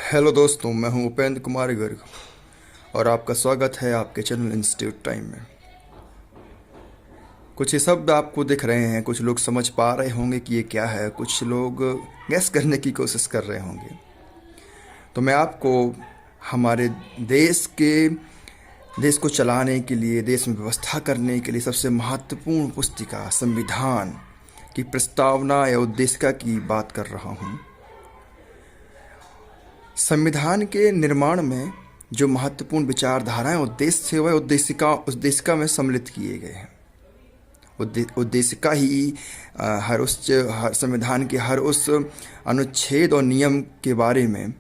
Hello दोस्तों, मैं हूं उपेंद्र कुमार गर्ग और आपका स्वागत है आपके चैनल इंस्टीट्यूट टाइम में। कुछ ये शब्द आपको दिख रहे हैं, कुछ लोग समझ पा रहे होंगे कि ये क्या है, कुछ लोग गैस करने की कोशिश कर रहे होंगे। तो मैं आपको हमारे देश को चलाने के लिए, देश में व्यवस्था करने के लिए सबसे महत्वपूर्ण पुस्तिका संविधान की प्रस्तावना या उद्देशिका की बात कर रहा हूँ। संविधान के निर्माण में जो महत्वपूर्ण विचारधाराएं उद्देश्य थे वह उद्देशिका में सम्मिलित किए गए हैं। उद्देशिका ही हर संविधान के हर उस अनुच्छेद और नियम के बारे में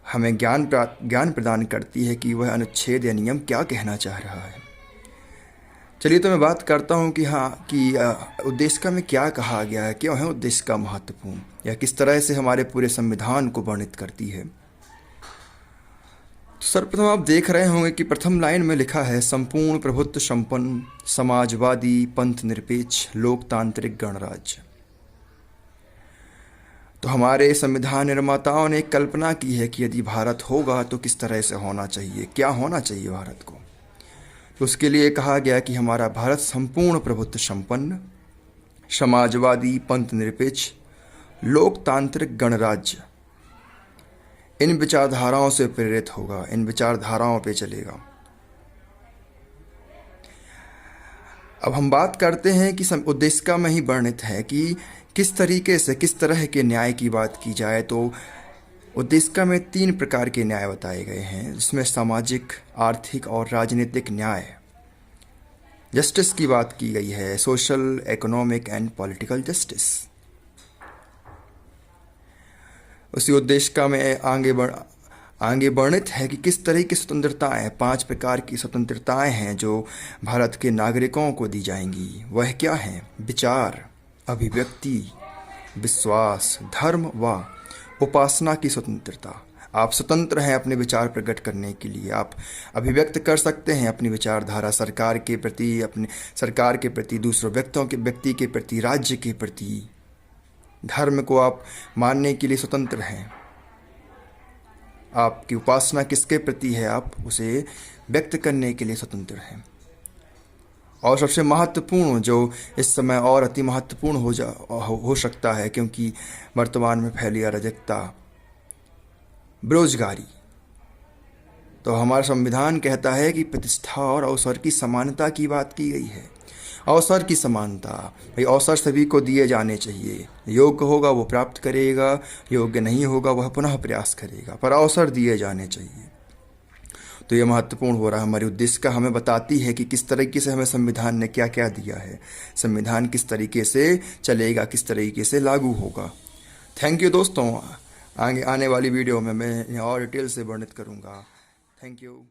हमें ज्ञान प्रदान करती है कि वह अनुच्छेद या नियम क्या कहना चाह रहा है। चलिए तो मैं बात करता हूँ कि उद्देशिका में क्या कहा गया है, क्यों है उद्देशिका महत्वपूर्ण, या किस तरह से हमारे पूरे संविधान को वर्णित करती है। तो सर्वप्रथम आप देख रहे होंगे कि प्रथम लाइन में लिखा है संपूर्ण प्रभुत्व संपन्न समाजवादी पंथ निरपेक्ष लोकतांत्रिक गणराज्य। तो हमारे संविधान निर्माताओं ने एक कल्पना की है कि यदि भारत होगा तो किस तरह से होना चाहिए, क्या होना चाहिए भारत को। तो उसके लिए कहा गया कि हमारा भारत संपूर्ण प्रभुत्व संपन्न समाजवादी पंथ निरपेक्ष लोकतांत्रिक गणराज्य, इन विचारधाराओं से प्रेरित होगा, इन विचारधाराओं पे चलेगा। अब हम बात करते हैं कि उद्देशिका में ही वर्णित है कि किस तरीके से, किस तरह के न्याय की बात की जाए। तो उद्देशिका में 3 प्रकार के न्याय बताए गए हैं, जिसमें सामाजिक, आर्थिक और राजनीतिक न्याय, जस्टिस की बात की गई है, social, economic and political justice. उसी उद्देशिका में आगे वर्णित है कि किस तरह की स्वतंत्रताएं, 5 प्रकार की स्वतंत्रताएं हैं जो भारत के नागरिकों को दी जाएंगी। वह क्या हैं? विचार, अभिव्यक्ति, विश्वास, धर्म व उपासना की स्वतंत्रता। आप स्वतंत्र हैं अपने विचार प्रकट करने के लिए, आप अभिव्यक्त कर सकते हैं अपनी विचारधारा सरकार के प्रति, अपने सरकार के प्रति, दूसरों व्यक्ति के प्रति, राज्य के प्रति। धर्म को आप मानने के लिए स्वतंत्र हैं। आपकी उपासना किसके प्रति है, आप उसे व्यक्त करने के लिए स्वतंत्र हैं। और सबसे महत्वपूर्ण, जो इस समय और अति महत्वपूर्ण हो सकता है, क्योंकि वर्तमान में फैली अराजकता, बेरोजगारी। तो हमारा संविधान कहता है कि प्रतिष्ठा और अवसर की समानता की बात की गई है। अवसर की समानता, भाई अवसर सभी को दिए जाने चाहिए। योग्य होगा वो प्राप्त करेगा, योग्य नहीं होगा वह पुनः प्रयास करेगा, पर अवसर दिए जाने चाहिए। तो ये महत्वपूर्ण हो रहा है। हमारी उद्देशिका हमें बताती है कि किस तरीके से हमें संविधान ने क्या क्या दिया है, संविधान किस तरीके से चलेगा, किस तरीके से लागू होगा। थैंक यू दोस्तों। आगे आने वाली वीडियो में मैं और डिटेल से वर्णित करूँगा। Thank you.